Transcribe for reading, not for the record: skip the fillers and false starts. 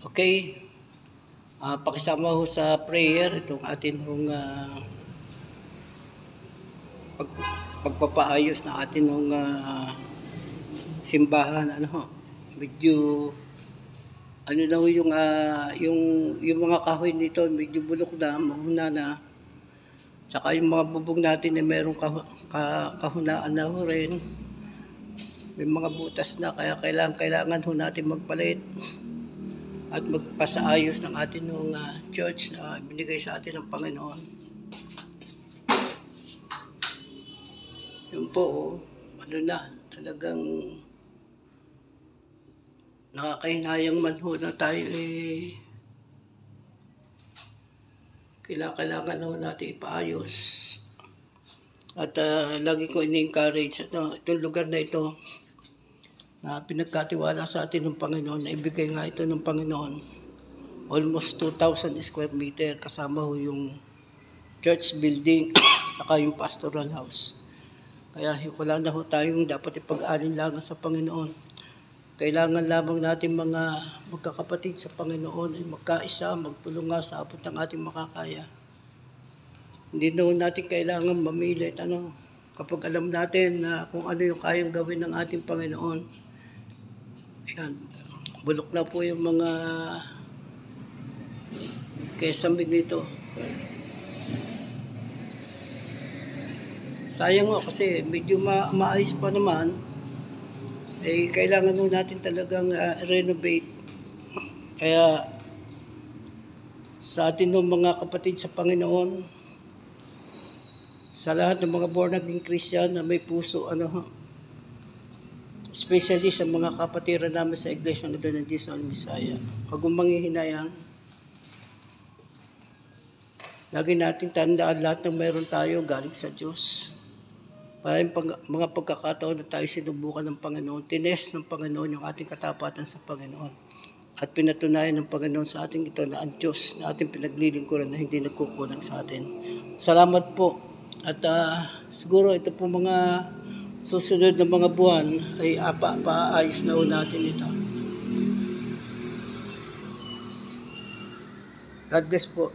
Okay, pakisama ho sa prayer itong atin hong pagpapaayos na atin hong simbahan. Ano ho, medyo ano na ho yung mga kahoy nito medyo bulok na, mahuna na. Tsaka yung mga bubong natin ay merong kahunaan na ho rin. May mga butas na, kaya kailangan ho natin magpalit at magpasaayos ng atin ng church na binigay sa atin ng Panginoon. Yun po, ano na, talagang nakakahinayang man ho na tayo kailangan ho natin ipaayos. At lagi ko ini-encourage itong lugar na ito na pinagkatiwala sa atin ng Panginoon, na ibigay nga ito ng Panginoon. Almost 2,000 square meter, kasama ho yung church building, saka yung pastoral house. Kaya wala na ho tayong dapat ipag-alinlangan sa Panginoon. Kailangan lamang natin mga magkakapatid sa Panginoon ay magkaisa, magtulungan sa abot ng ating makakaya. Hindi na natin kailangan mamilit. Kapag alam natin na kung ano yung kayang gawin ng ating Panginoon. Ayan, bulok na po yung mga kesamid nito. Sayang mo kasi medyo maayos pa naman. Kailangan nung natin talagang renovate. Kaya sa atin ng mga kapatid sa Panginoon, sa lahat ng mga born again Christian na may puso, especially sa mga kapatiran namin sa Iglesia ng Adonijis ng Misaya, huwag mong manghihinayang. Lagi natin tandaan lahat ng mayroon tayo galing sa Diyos. Maraming mga pagkakataon na tayo sinubukan ng Panginoon, tines ng Panginoon yung ating katapatan sa Panginoon. At pinatunayan ng Panginoon sa ating ito na ang Diyos na ating pinaglilingkuran na hindi nagkukulang sa atin. Salamat po. At siguro ito po mga susunod na mga buwan ay paayos na ho natin ito. God bless po.